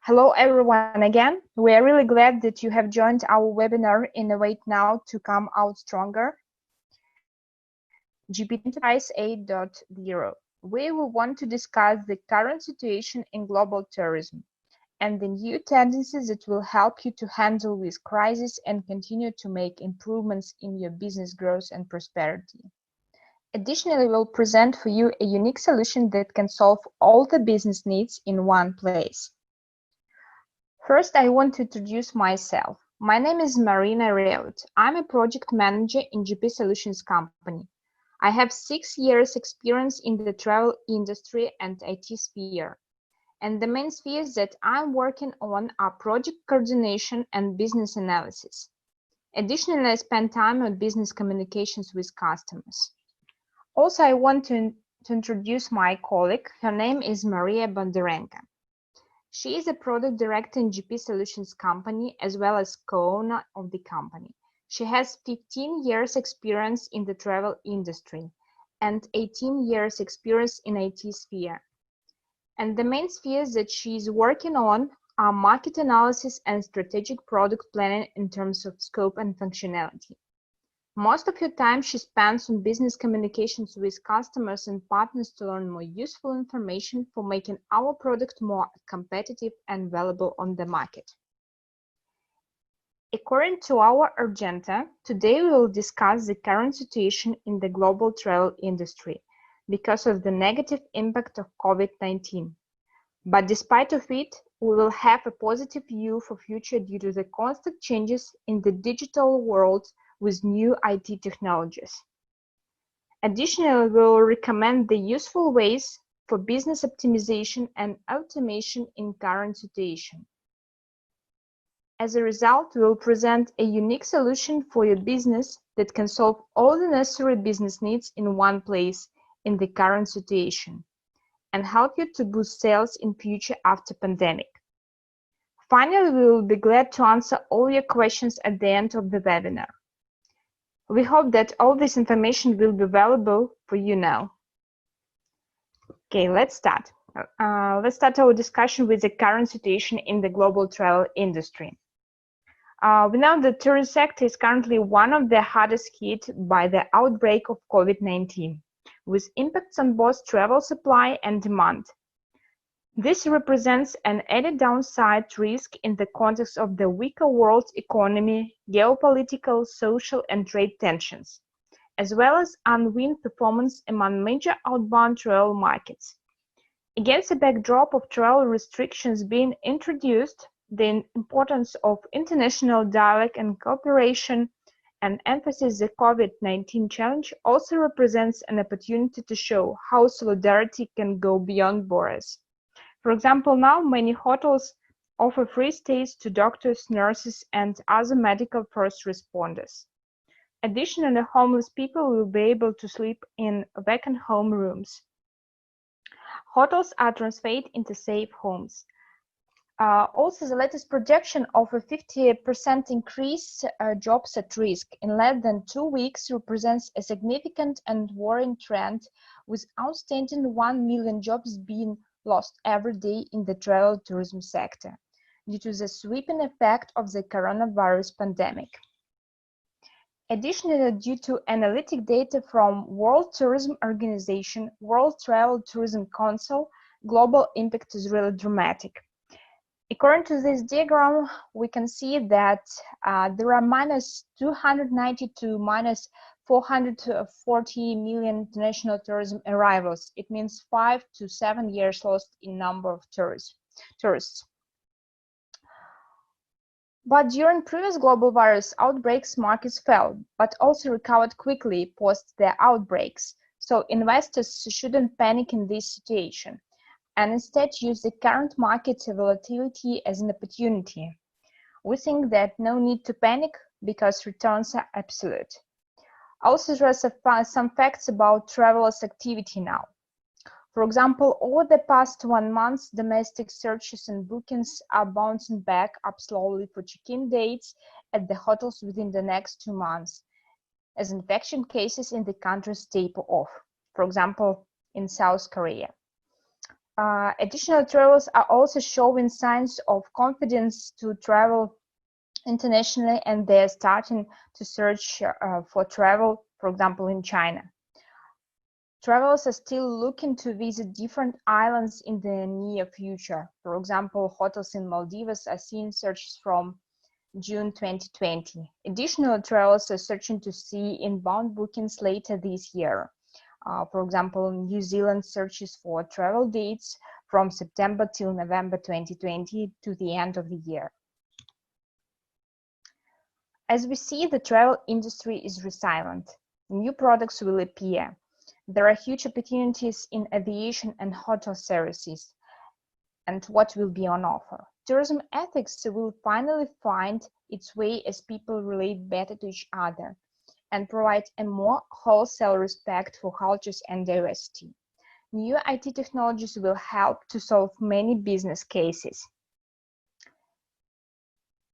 Hello everyone again. We are really glad that you have joined our webinar Innovate Now to Come Out Stronger, GPT Enterprise 8.0. We will want to discuss the current situation in global tourism and the new tendencies that will help you to handle this crisis and continue to make improvements in your business growth and prosperity. Additionally, we'll present for you a unique solution that can solve all the business needs in one place. First, I want to introduce myself. My name is Marina. I'm a project manager in GP Solutions company. I have 6 years experience in the travel industry and IT sphere. And the main spheres that I'm working on are project coordination and business analysis. Additionally, I spend time on business communications with customers. Also, I want to introduce my colleague. Her name is Maria Bondarenko. She is a product director in GP Solutions company as well as co-owner of the company. She has 15 years experience in the travel industry and 18 years experience in IT sphere. And the main spheres that she is working on are market analysis and strategic product planning in terms of scope and functionality. Most of her time she spends on business communications with customers and partners to learn more useful information for making our product more competitive and valuable on the market. According to our agenda, today we will discuss the current situation in the global travel industry because of the negative impact of COVID-19. But despite of it, we will have a positive view for future due to the constant changes in the digital world with new IT technologies. Additionally, we will recommend the useful ways for business optimization and automation in current situation. As a result, we will present a unique solution for your business that can solve all the necessary business needs in one place in the current situation and help you to boost sales in future after pandemic. Finally, we will be glad to answer all your questions at the end of the webinar. We hope that all this information will be valuable for you now. Okay, let's start. Let's start our discussion with the current situation in the global travel industry. We know the tourism sector is currently one of the hardest hit by the outbreak of COVID-19, with impacts on both travel supply and demand. This represents an added downside risk in the context of the weaker world economy, geopolitical, social, and trade tensions, as well as unwin performance among major outbound travel markets. Against the backdrop of travel restrictions being introduced, the importance of international dialogue and cooperation and emphasis the COVID-19 challenge also represents an opportunity to show how solidarity can go beyond borders. For example, now many hotels offer free stays to doctors, nurses, and other medical first responders. Additionally, homeless people will be able to sleep in vacant home rooms. Hotels are transferred into safe homes. Also, the latest projection of a 50% increase jobs at risk in less than 2 weeks represents a significant and worrying trend, with outstanding 1 million jobs being lost every day in the travel tourism sector due to the sweeping effect of the coronavirus pandemic. Additionally, due to analytic data from World Tourism Organization, World Travel Tourism Council, global impact is really dramatic. According to this diagram, we can see that there are minus 290 to minus 440 million international tourism arrivals. It means 5 to 7 years lost in number of tourists. But during previous global virus outbreaks, markets fell, but also recovered quickly post their outbreaks. So investors shouldn't panic in this situation, and instead use the current market volatility as an opportunity. We think that no need to panic because returns are absolute. Also, there are some facts about travelers' activity now. For example, over the past 1 month, domestic searches and bookings are bouncing back up slowly for check-in dates at the hotels within the next 2 months, as infection cases in the countries taper off, for example, in South Korea. Additional travelers are also showing signs of confidence to travel internationally, and they're starting to search for travel, for example, in China. Travelers are still looking to visit different islands in the near future. For example, hotels in Maldives are seeing searches from June 2020. Additional travelers are searching to see inbound bookings later this year. For example, New Zealand searches for travel dates from September till November 2020 to the end of the year. As we see, the travel industry is resilient. New products will appear. There are huge opportunities in aviation and hotel services. And what will be on offer? Tourism ethics will finally find its way as people relate better to each other and provide a more wholesale respect for cultures and diversity. New IT technologies will help to solve many business cases.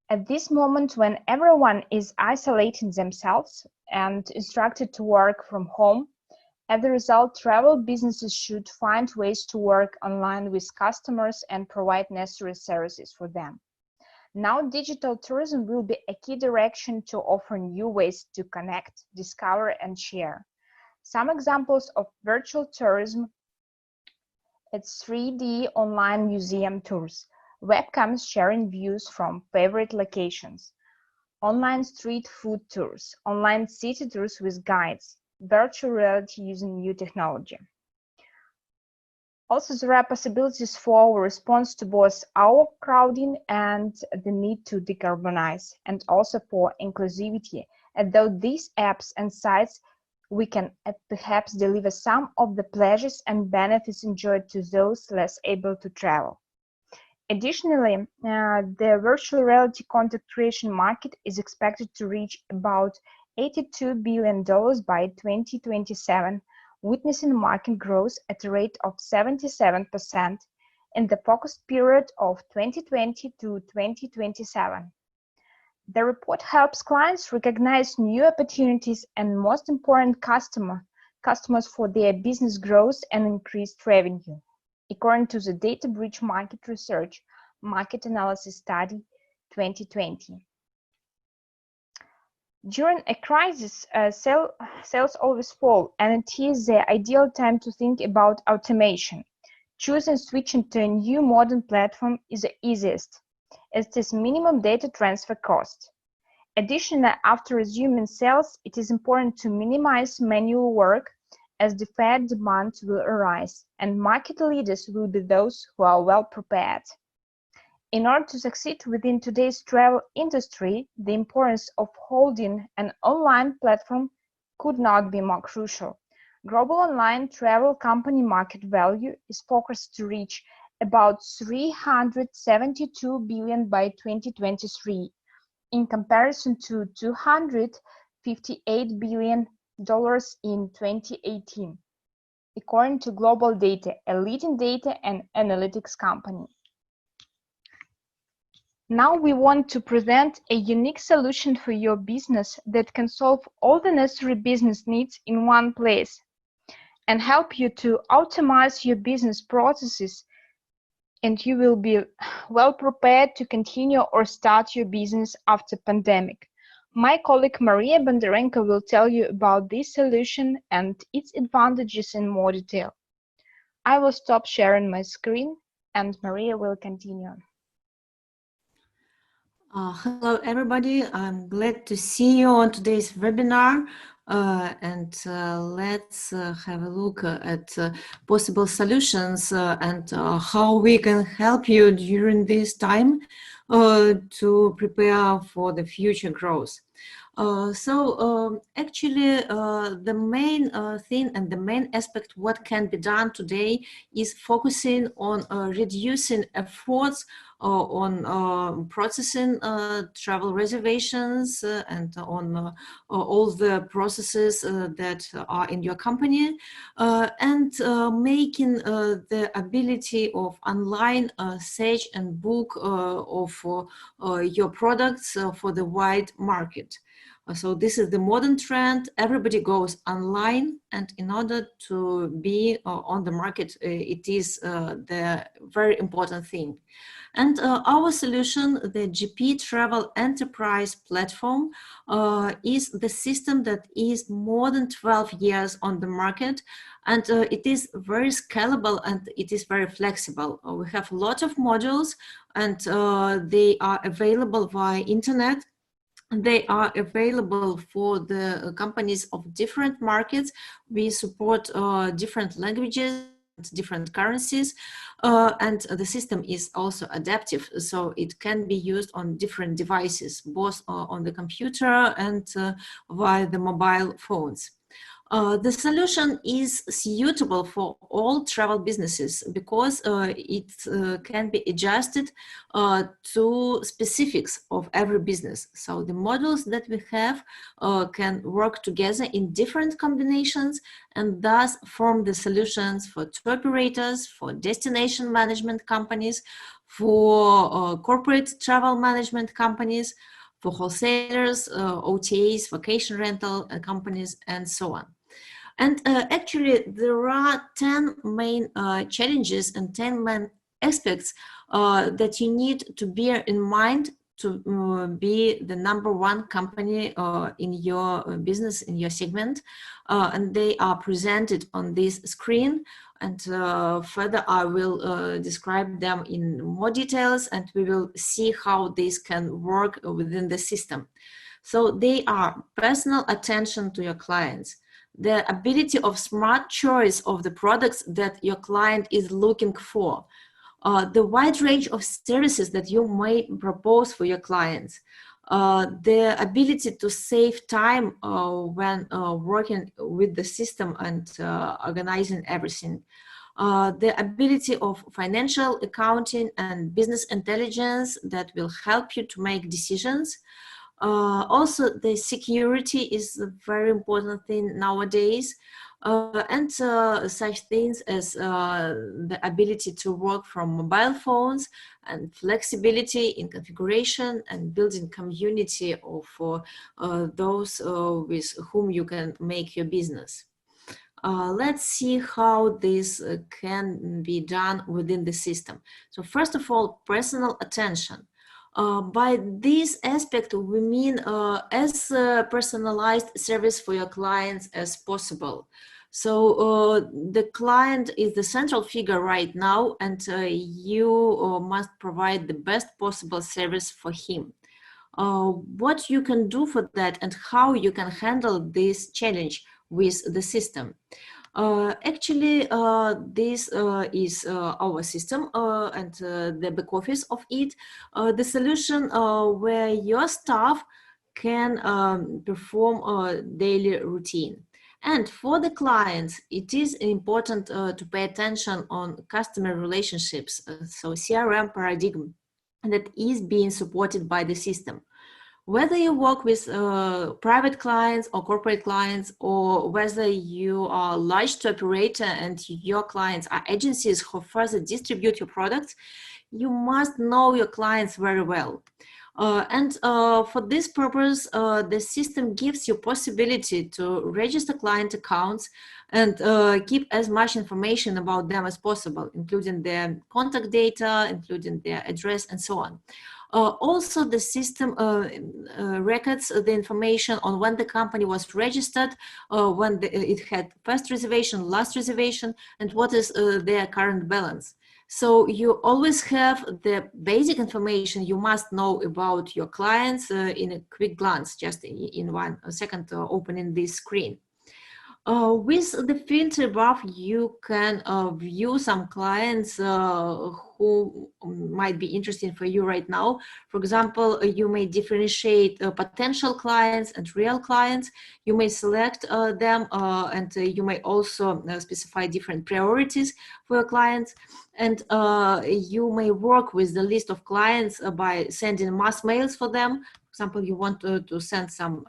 At this moment, when everyone is isolating themselves and instructed to work from home, as a result, travel businesses should find ways to work online with customers and provide necessary services for them. Now, digital tourism will be a key direction to offer new ways to connect, discover, and share. Some examples of virtual tourism: it's 3D online museum tours, webcams sharing views from favorite locations, online street food tours, online city tours with guides, virtual reality using new technology. Also, there are possibilities for our response to both overcrowding and the need to decarbonize, and also for inclusivity. Although these apps and sites, we can perhaps deliver some of the pleasures and benefits enjoyed to those less able to travel. Additionally, the virtual reality content creation market is expected to reach about $82 billion by 2027, witnessing market growth at a rate of 77% in the focused period of 2020 to 2027. The report helps clients recognize new opportunities and, most important, customers for their business growth and increased revenue. According to the Data Breach Market Research Market Analysis Study 2020. During a crisis, sales always fall, and it is the ideal time to think about automation. Choosing switching to a new modern platform is the easiest, as it is minimum data transfer cost. Additionally, after resuming sales, it is important to minimize manual work, as deferred demand will arise, and market leaders will be those who are well prepared. In order to succeed within today's travel industry, the importance of holding an online platform could not be more crucial. Global online travel company market value is forecast to reach about $372 billion by 2023, in comparison to $258 billion in 2018, according to Global Data, a leading data and analytics company. Now we want to present a unique solution for your business that can solve all the necessary business needs in one place and help you to optimize your business processes, and you will be well prepared to continue or start your business after pandemic. My colleague Maria Bondarenko will tell you about this solution and its advantages in more detail. I will stop sharing my screen and Maria will continue. Hello, everybody. I'm glad to see you on today's webinar. Let's have a look at possible solutions and how we can help you during this time to prepare for the future growth. Actually, the main thing and the main aspect what can be done today is focusing on reducing efforts on processing travel reservations and on all the processes that are in your company and making the ability of online search and book of your products for the wide market. So this is the modern trend. Everybody goes online, and in order to be on the market, it is the very important thing. And our solution, the GP Travel Enterprise Platform, is the system that is more than 12 years on the market, and it is very scalable and it is very flexible. We have a lot of modules, and they are available via internet. They are available for the companies of different markets. We support different languages and different currencies, and the system is also adaptive, so it can be used on different devices, both on the computer and via the mobile phones. The solution is suitable for all travel businesses because it can be adjusted to specifics of every business. So the models that we have can work together in different combinations and thus form the solutions for tour operators, for destination management companies, for corporate travel management companies, for wholesalers, OTAs, vacation rental companies, and so on. And actually, there are 10 main challenges and 10 main aspects that you need to bear in mind to be the #1 company in your business, in your segment. And they are presented on this screen. And further, I will describe them in more details, and we will see how this can work within the system. So they are personal attention to your clients, the ability of smart choice of the products that your client is looking for, the wide range of services that you may propose for your clients, the ability to save time when working with the system and organizing everything, the ability of financial accounting and business intelligence that will help you to make decisions. Also, the security is a very important thing nowadays, and such things as the ability to work from mobile phones and flexibility in configuration and building community of those with whom you can make your business. Let's see how this can be done within the system. So first of all, personal attention. By this aspect, we mean as personalized service for your clients as possible. So the client is the central figure right now, and you must provide the best possible service for him. What you can do for that and how you can handle this challenge with the system. Actually, this is our system and the back office of it, the solution where your staff can perform a daily routine. And for the clients, it is important to pay attention on customer relationships, so CRM paradigm that is being supported by the system. Whether you work with private clients or corporate clients, or whether you are a large tour operator and your clients are agencies who further distribute your products, you must know your clients very well. And for this purpose, the system gives you possibility to register client accounts and keep as much information about them as possible, including their contact data, including their address, and so on. Also, the system records the information on when the company was registered, when it had first reservation, last reservation, and what is their current balance. So you always have the basic information you must know about your clients in a quick glance, just in 1 second opening this screen. With the filter above, you can view some clients who might be interesting for you right now. For example, you may differentiate potential clients and real clients. You may select them and you may also specify different priorities for your clients. And you may work with the list of clients by sending mass mails for them. For example, you want to send some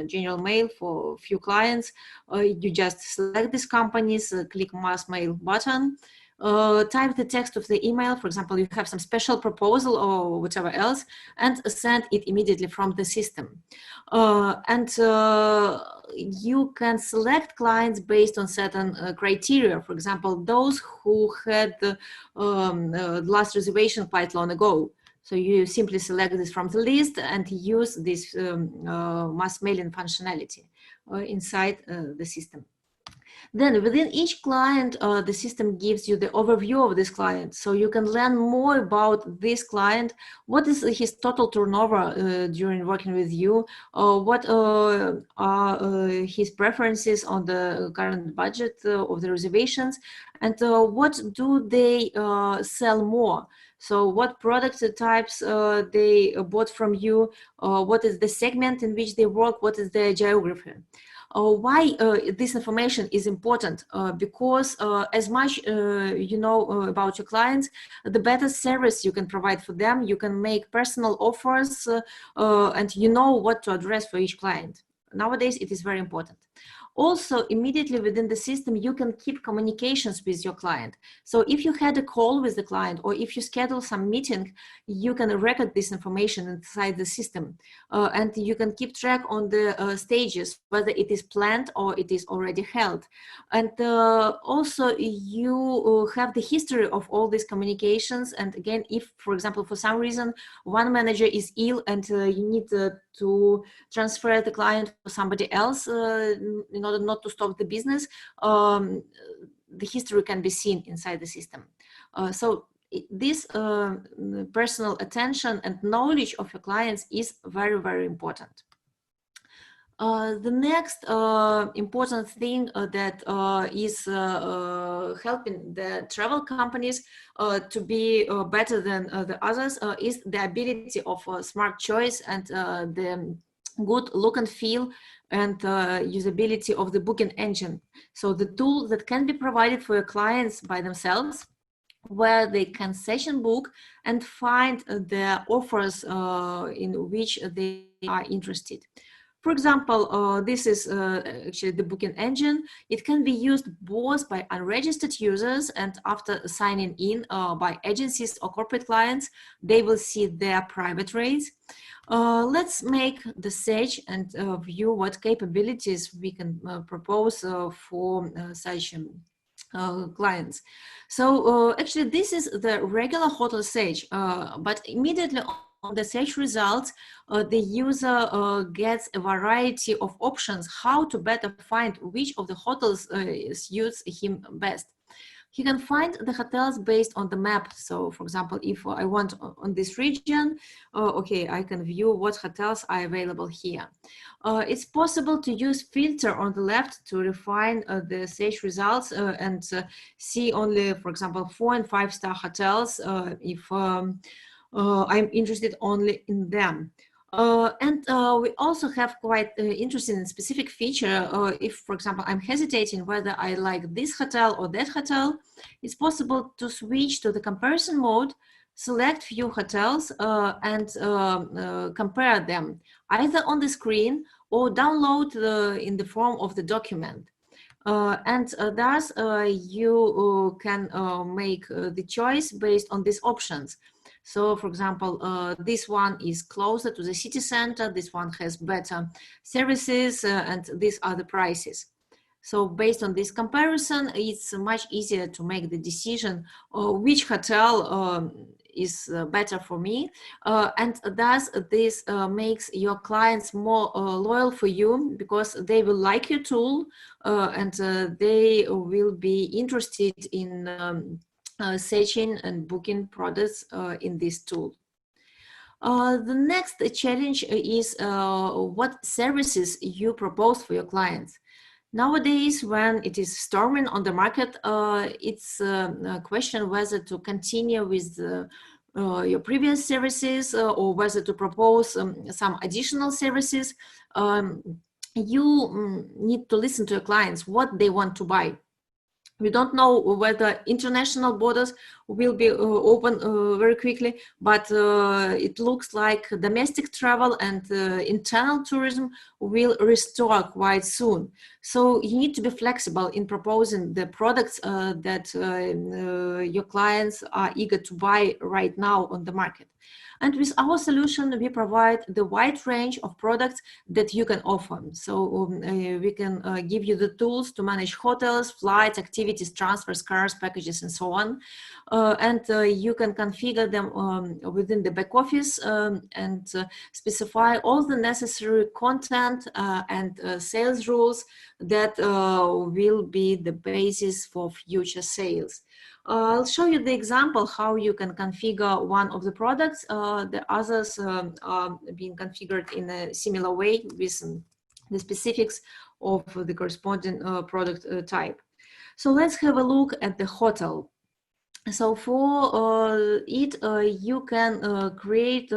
general mail for a few clients, you just select these companies, click mass mail button, type the text of the email. For example, you have some special proposal or whatever else, and send it immediately from the system. And you can select clients based on certain criteria. For example, those who had the last reservation quite long ago. So you simply select this from the list and use this mass mailing functionality inside the system. Then within each client, the system gives you the overview of this client. So you can learn more about this client, what is his total turnover during working with you, what are his preferences on the current budget of the reservations, and what do they sell more. So what product types they bought from you, what is the segment in which they work, what is their geography. Why this information is important? Because as much you know about your clients, the better service you can provide for them. You can make personal offers and you know what to address for each client. Nowadays, it is very important. Also, immediately within the system, you can keep communications with your client. So if you had a call with the client or if you schedule some meeting, you can record this information inside the system. And you can keep track on the stages, whether it is planned or it is already held. And also you have the history of all these communications. And again, if, for example, for some reason, one manager is ill and you need to transfer the client to somebody else in order not to stop the business, the history can be seen inside the system. So this personal attention and knowledge of your clients is very, very important. The next important thing that is helping the travel companies to be better than the others is the ability of smart choice and the good look and feel and usability of the booking engine. So the tool that can be provided for your clients by themselves, where they can session book and find the offers in which they are interested. For example, this is actually the booking engine. It can be used both by unregistered users and after signing in by agencies or corporate clients, they will see their private rates. Let's make the search and view what capabilities we can propose for such clients. So actually this is the regular hotel search, but immediately on the search results, the user gets a variety of options how to better find which of the hotels suits him best. He can find the hotels based on the map. So for example, if I want on this region, okay, I can view what hotels are available here. It's possible to use filter on the left to refine the search results and see only, for example, 4- and 5-star hotels if I'm interested only in them. And we also have quite interesting and specific feature. If, for example, I'm hesitating whether I like this hotel or that hotel, it's possible to switch to the comparison mode, select few hotels and compare them either on the screen or download in the form of the document. And thus you can make the choice based on these options. So, for example, this one is closer to the city center, this one has better services, and these are the prices. So based on this comparison, it's much easier to make the decision which hotel is better for me. And thus this makes your clients more loyal for you because they will like your tool and they will be interested in searching and booking products in this tool. The next challenge is what services you propose for your clients. Nowadays, when it is storming on the market, it's a question whether to continue with your previous services or whether to propose some additional services. You need to listen to your clients, what they want to buy. We don't know whether international borders will be open very quickly, but it looks like domestic travel and internal tourism will restore quite soon. So you need to be flexible in proposing the products that your clients are eager to buy right now on the market. And with our solution, we provide the wide range of products that you can offer. So we can give you the tools to manage hotels, flights, activities, transfers, cars, packages, and so on. And you can configure them within the back office and specify all the necessary content and sales rules that will be the basis for future sales. I'll show you the example how you can configure one of the products. The others are being configured in a similar way with the specifics of the corresponding product type. So let's have a look at the hotel. So for it, you can create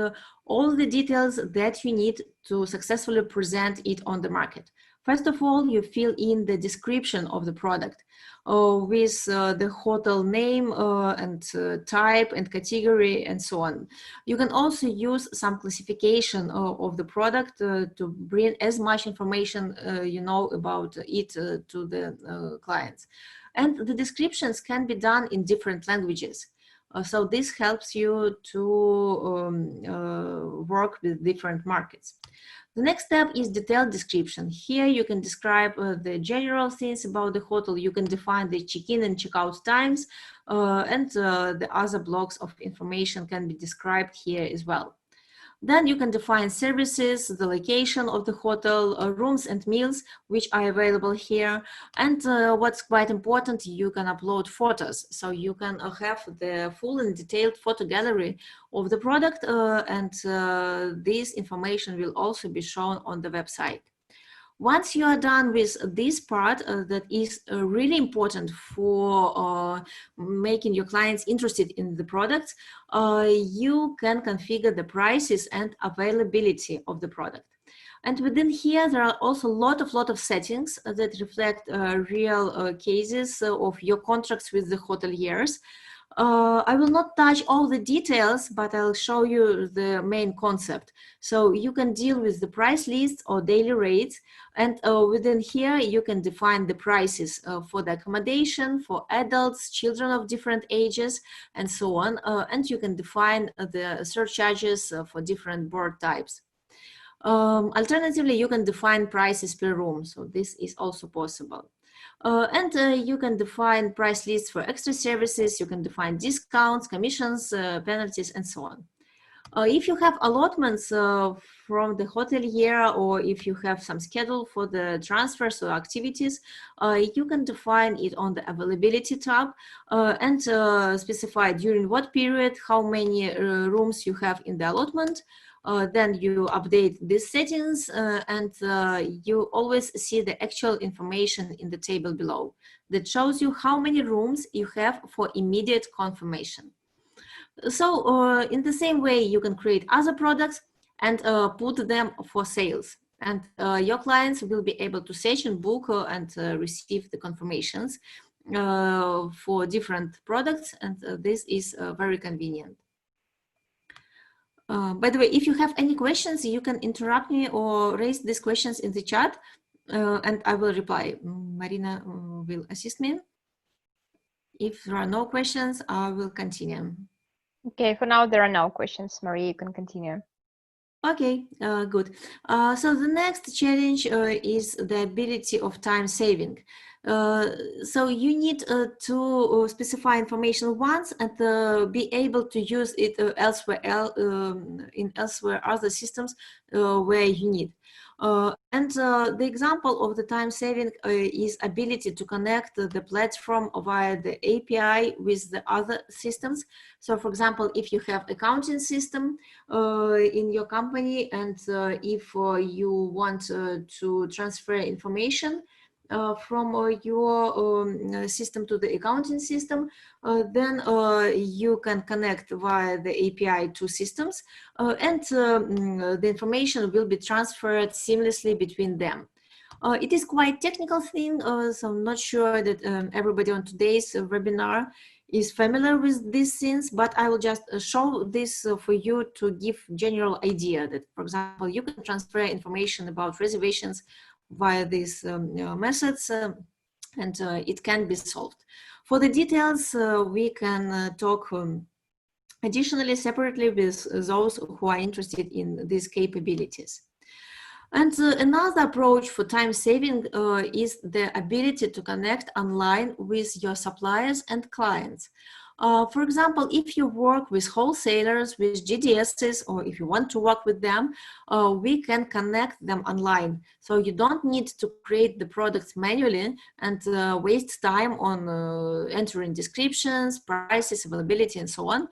all the details that you need to successfully present it on the market. First of all, you fill in the description of the product with the hotel name and type and category and so on. You can also use some classification of the product to bring as much information you know about it to the clients. And the descriptions can be done in different languages. So this helps you to work with different markets. The next step is detailed description. Here you can describe the general things about the hotel. You can define the check-in and check-out times, and the other blocks of information can be described here as well. Then you can define services, the location of the hotel, rooms and meals, which are available here. And what's quite important, you can upload photos. So you can have the full and detailed photo gallery of the product, and this information will also be shown on the website. Once you are done with this part that is really important for making your clients interested in the products, you can configure the prices and availability of the product. And within here, there are also a lot of settings that reflect real cases of your contracts with the hoteliers. I will not touch all the details, but I'll show you the main concept. So you can deal with the price list or daily rates, and within here you can define the prices for the accommodation, for adults, children of different ages, and so on. And you can define the surcharges for different board types. Alternatively, you can define prices per room, so this is also possible. And you can define price lists for extra services, you can define discounts, commissions, penalties, and so on. If you have allotments from the hotelier, or if you have some schedule for the transfers or activities, you can define it on the availability tab and specify during what period, how many rooms you have in the allotment. Then you update these settings and you always see the actual information in the table below that shows you how many rooms you have for immediate confirmation. So in the same way, you can create other products and put them for sales. And your clients will be able to search and book and receive the confirmations for different products. And this is very convenient. By the way, if you have any questions, you can interrupt me or raise these questions in the chat and I will reply. Marina will assist me. If there are no questions, I will continue. Okay, for now there are no questions. Maria, you can continue. Okay, good. So the next challenge is the ability of time saving. So you need to specify information once and be able to use it elsewhere in other systems where you need. And the example of the time saving is ability to connect the platform via the API with the other systems. So for example, if you have accounting system in your company and if you want to transfer information from your system to the accounting system, then you can connect via the API to systems and the information will be transferred seamlessly between them. It is quite technical thing, so I'm not sure that everybody on today's webinar is familiar with these things, but I will just show this for you to give general idea that, for example, you can transfer information about reservations via these methods, and it can be solved. For the details, we can talk additionally separately with those who are interested in these capabilities. And another approach for time saving is the ability to connect online with your suppliers and clients. For example, if you work with wholesalers, with GDSs, or if you want to work with them, we can connect them online. So you don't need to create the products manually and waste time on entering descriptions, prices, availability, and so on.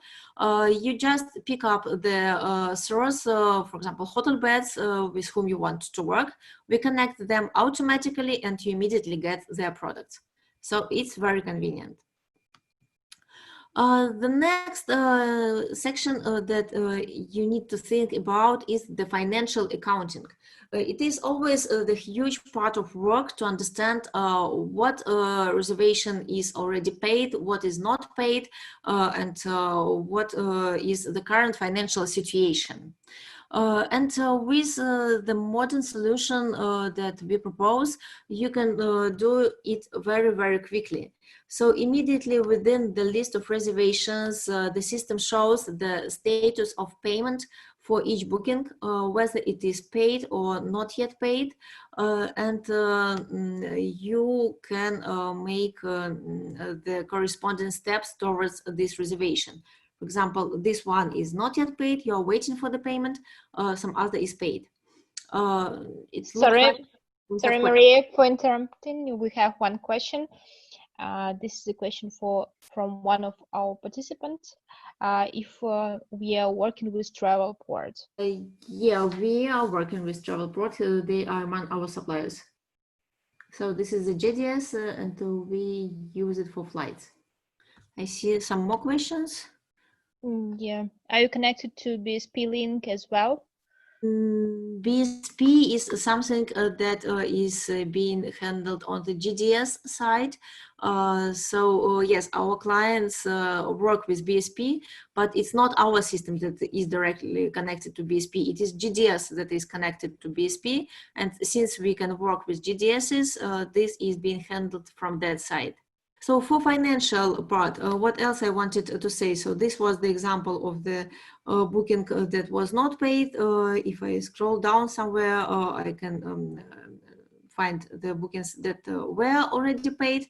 You just pick up the stores, for example, hotel beds with whom you want to work. We connect them automatically and you immediately get their products. So it's very convenient. The next section that you need to think about is the financial accounting. It is always the huge part of work to understand what reservation is already paid, what is not paid, and what is the current financial situation. With the modern solution that we propose, you can do it very, very quickly. So immediately within the list of reservations, the system shows the status of payment for each booking, whether it is paid or not yet paid, and you can make the corresponding steps towards this reservation. For example, this one is not yet paid, you're waiting for the payment, some other is paid. Sorry, Maria, for interrupting. We have one question. This is a question from one of our participants. If we are working with Travelport. Yeah, we are working with Travelport. They are among our suppliers. So this is the JDS and we use it for flights. I see some more questions. Yeah. Are you connected to BSP link as well? BSP is something that is being handled on the GDS side. Yes, our clients work with BSP, but it's not our system that is directly connected to BSP. It is GDS that is connected to BSP. And since we can work with GDSs, this is being handled from that side. So for financial part, what else I wanted to say? So this was the example of the booking that was not paid. If I scroll down somewhere, I can find the bookings that were already paid.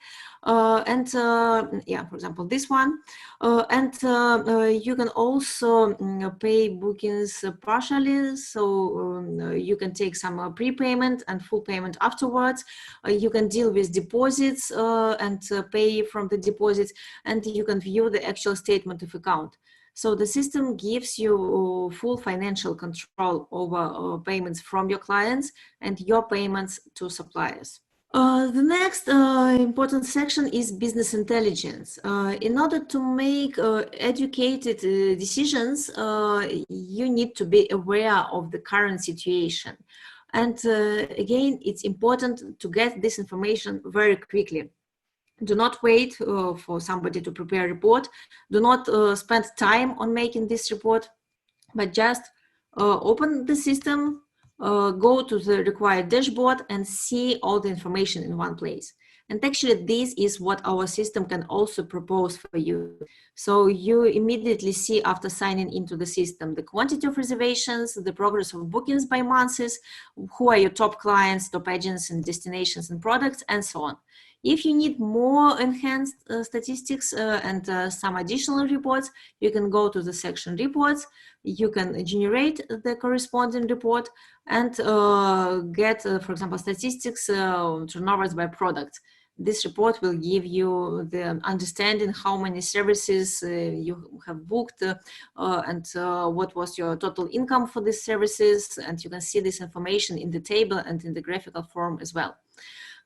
Yeah, for example, this one. You can also pay bookings partially. So you can take some prepayment and full payment afterwards. You can deal with deposits and pay from the deposits, and you can view the actual statement of account. So the system gives you full financial control over payments from your clients and your payments to suppliers. The next important section is business intelligence. In order to make educated decisions, you need to be aware of the current situation. And again, it's important to get this information very quickly. Do not wait for somebody to prepare a report. Do not spend time on making this report, but just open the system, go to the required dashboard and see all the information in one place. And actually, this is what our system can also propose for you. So you immediately see after signing into the system, the quantity of reservations, the progress of bookings by months, who are your top clients, top agents and destinations and products, and so on. If you need more enhanced statistics and some additional reports, you can go to the section reports. You can generate the corresponding report and get, for example, statistics turnovers by product. This report will give you the understanding how many services you have booked and what was your total income for these services. And you can see this information in the table and in the graphical form as well.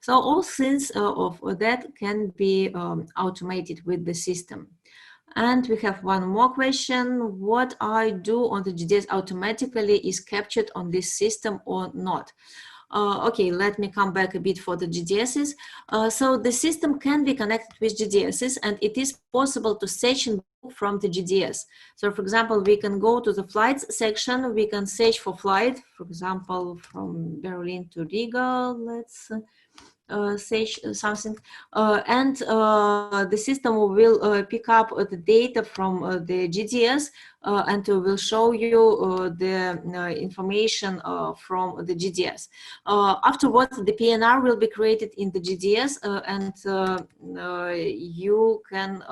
So all things of that can be automated with the system. And we have one more question. What I do on the GDS automatically is captured on this system or not? Okay, let me come back a bit for the GDSs. So the system can be connected with GDSs, and it is possible to search and book from the GDS. So for example, we can go to the flights section, we can search for flight, for example, from Berlin to Riga, let's search something, and the system will pick up the data from the GDS and will show you the information from the GDS. Afterwards, the PNR will be created in the GDS, and you can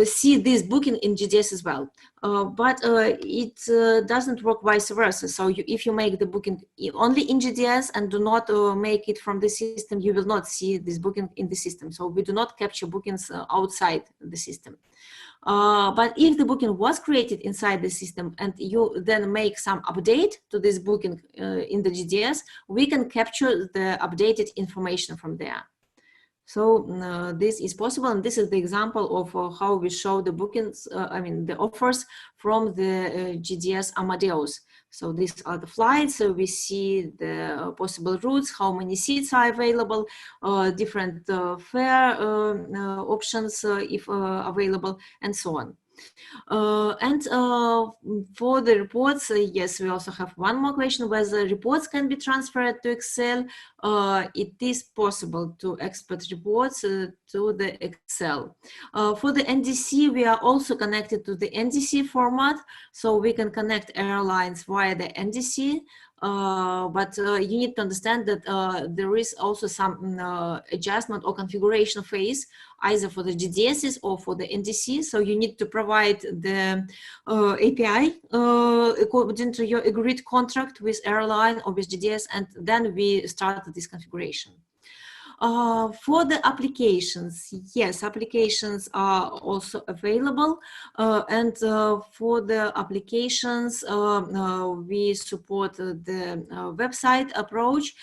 see this booking in GDS as well. But it doesn't work vice versa. So if you make the booking only in GDS and do not make it from the system, you will not see this booking in the system. So we do not capture bookings outside the system. But if the booking was created inside the system and you then make some update to this booking in the GDS, we can capture the updated information from there. So this is possible, and this is the example of how we show the bookings, the offers from the GDS Amadeus. So these are the flights, so we see the possible routes, how many seats are available, different fare options if available, and so on. And for the reports, yes, we also have one more question, whether reports can be transferred to Excel. It is possible to export reports to the Excel. For the NDC, we are also connected to the NDC format, so we can connect airlines via the NDC. But you need to understand that there is also some adjustment or configuration phase, either for the GDSs or for the NDC. So you need to provide the API according to your agreed contract with airline or with GDS, and then we start this configuration. For the applications, yes, applications are also available, and for the applications, we support the website approach.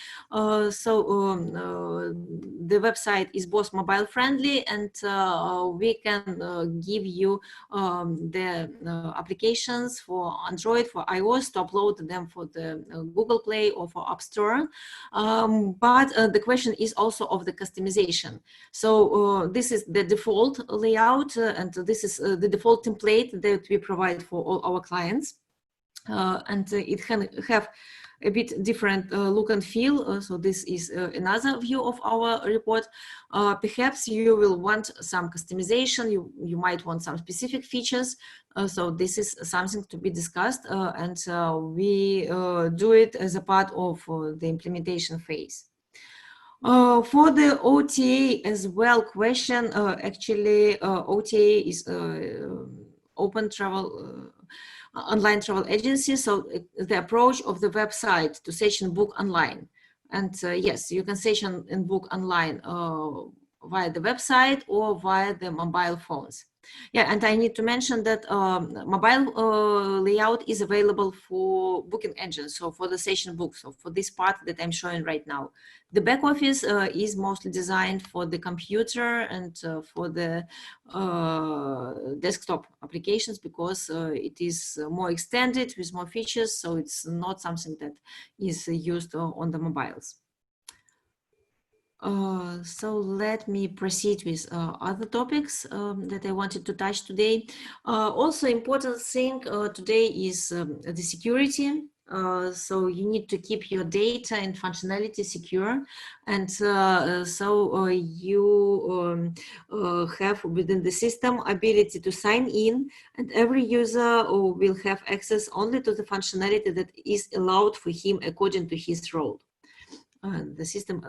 The website is both mobile friendly, and we can give you the applications for Android, for iOS, to upload them for the Google Play or for App Store. But the question is also of the customization. So this is the default layout, and this is the default template that we provide for all our clients. And it can have a bit different look and feel. So this is another view of our report. Perhaps you will want some customization. You might want some specific features. So this is something to be discussed, and we do it as a part of the implementation phase. For the OTA as well question, actually OTA is open travel, online travel agency. So the approach of the website to search and book online. And yes, you can search and book online via the website or via the mobile phones. Yeah, and I need to mention that mobile layout is available for booking engines, so for the session book, so for this part that I'm showing right now. The back office is mostly designed for the computer and for the desktop applications, because it is more extended with more features, so it's not something that is used on the mobiles. So let me proceed with other topics that I wanted to touch today. Also important thing today is the security. So you need to keep your data and functionality secure, and you have within the system ability to sign in, and every user will have access only to the functionality that is allowed for him according to his role. The system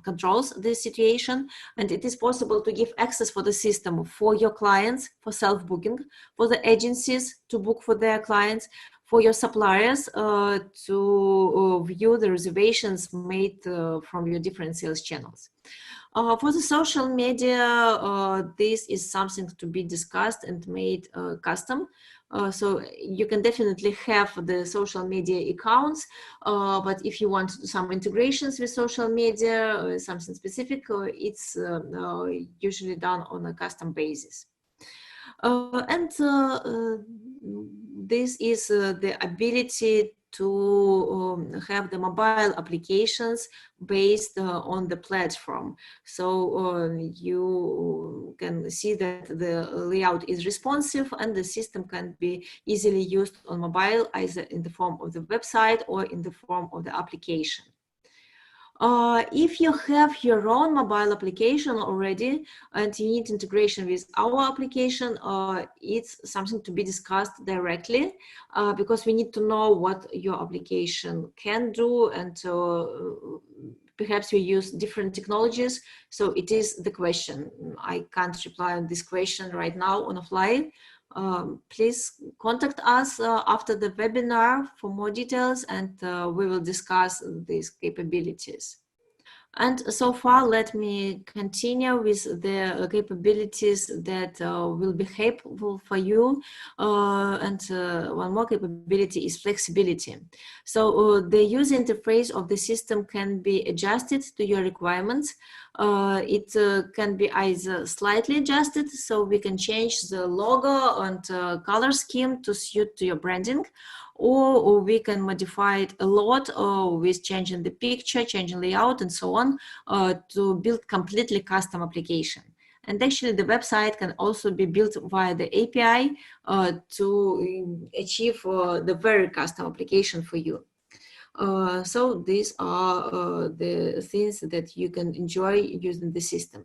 controls this situation, and it is possible to give access for the system for your clients for self-booking, for the agencies to book for their clients, for your suppliers to view the reservations made from your different sales channels. For the social media, this is something to be discussed and made custom. So you can definitely have the social media accounts, but if you want to do some integrations with social media, something specific, it's usually done on a custom basis. And this is the ability to have the mobile applications based on the platform. So you can see that the layout is responsive and the system can be easily used on mobile, either in the form of the website or in the form of the application. If you have your own mobile application already and you need integration with our application, it's something to be discussed directly because we need to know what your application can do, and perhaps you use different technologies. So it is the question. I can't reply on this question right now on offline. Please contact us after the webinar for more details, and we will discuss these capabilities. And so far, let me continue with the capabilities that will be helpful for you. One more capability is flexibility. So the user interface of the system can be adjusted to your requirements. It can be either slightly adjusted, so we can change the logo and color scheme to suit to your branding, or we can modify it a lot with changing the picture, changing layout, and so on, to build completely custom application. And actually, the website can also be built via the API to achieve the very custom application for you. So these are the things that you can enjoy using the system.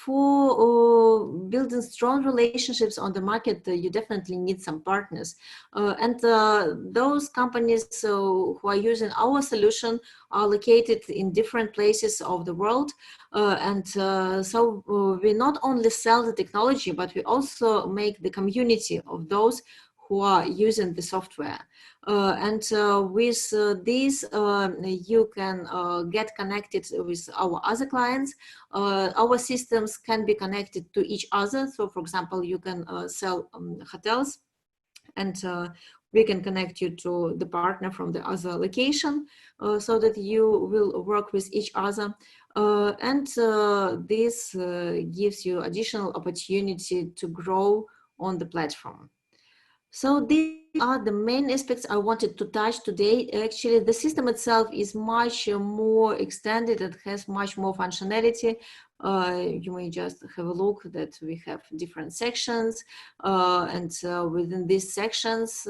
For building strong relationships on the market, you definitely need some partners. Those companies who are using our solution are located in different places of the world. So we not only sell the technology, but we also make the community of those who are using the software. With this, you can get connected with our other clients. Our systems can be connected to each other. So, for example, you can sell hotels, and we can connect you to the partner from the other location so that you will work with each other. This gives you additional opportunity to grow on the platform. So these are the main aspects I wanted to touch today. Actually, the system itself is much more extended. It has much more functionality. You may just have a look that we have different sections, and within these sections,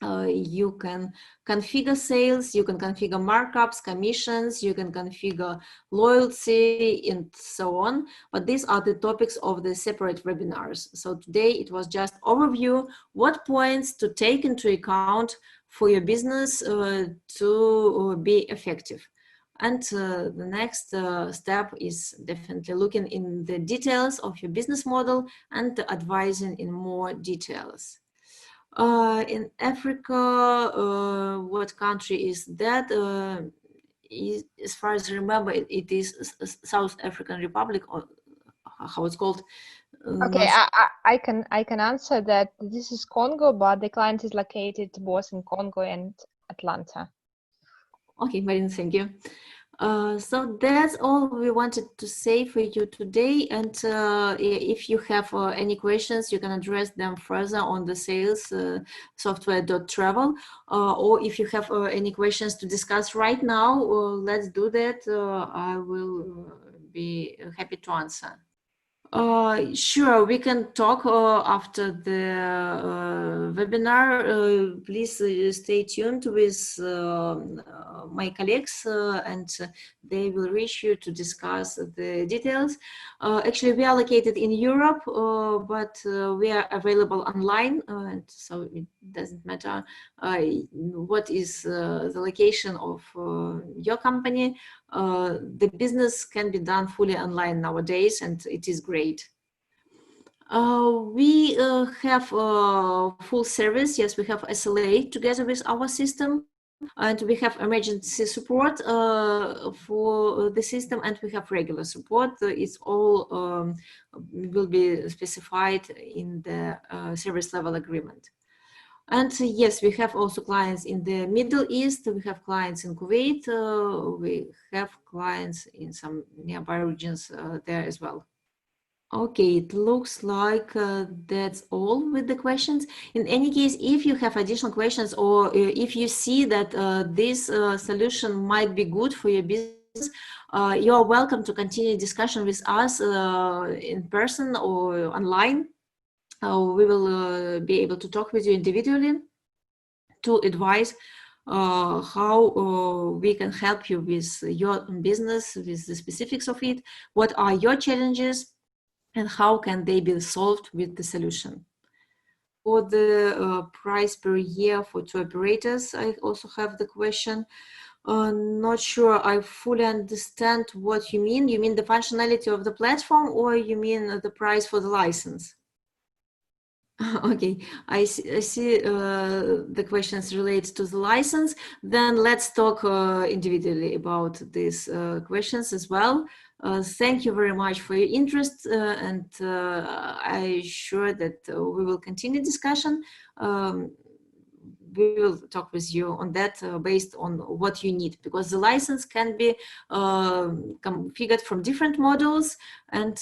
you can configure sales, you can configure markups, commissions, you can configure loyalty, and so on. But these are the topics of the separate webinars. So today it was just overview, what points to take into account for your business to be effective. And the next step is definitely looking in the details of your business model and advising in more details. In Africa, what country is that? As far as I remember, it is South African Republic, or how it's called. Okay, I can answer that. This is Congo, but the client is located both in Congo and Atlanta. Okay, Marina, thank you. So that's all we wanted to say for you today. And if you have any questions, you can address them further on the sales software.travel. Or if you have any questions to discuss right now, let's do that. I will be happy to answer. Sure, we can talk after the webinar. Please stay tuned with my colleagues, and they will reach you to discuss the details. Actually, we are located in Europe, but we are available online, and so it doesn't matter what is the location of your company. The business can be done fully online nowadays, and it is great. We have full service. Yes, we have SLA together with our system, and we have emergency support for the system, and we have regular support. It's all will be specified in the service level agreement. And yes, we have also clients in the Middle East. We have clients in Kuwait. We have clients in some nearby regions there as well. Okay, it looks like that's all with the questions. In any case, if you have additional questions or if you see that this solution might be good for your business, you are welcome to continue discussion with us in person or online. We will be able to talk with you individually to advise how we can help you with your business, with the specifics of it, what are your challenges, and how can they be solved with the solution. For the price per year for two operators, I also have the question. Not sure I fully understand what you mean. You mean the functionality of the platform, or you mean the price for the license? Okay, I see the questions relate to the license. Then let's talk individually about these questions as well. Thank you very much for your interest, and I'm sure that we will continue discussion. We will talk with you on that based on what you need, because the license can be configured from different models, and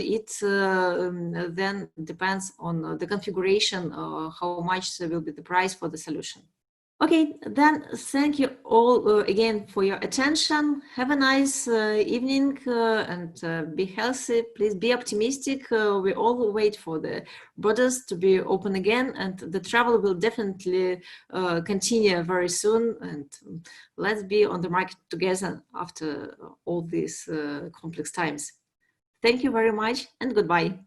it then depends on the configuration, how much will be the price for the solution. Okay, then thank you all again for your attention. Have a nice evening and be healthy. Please be optimistic. We all wait for the borders to be open again, and the travel will definitely continue very soon. And let's be on the market together after all these complex times. Thank you very much and goodbye.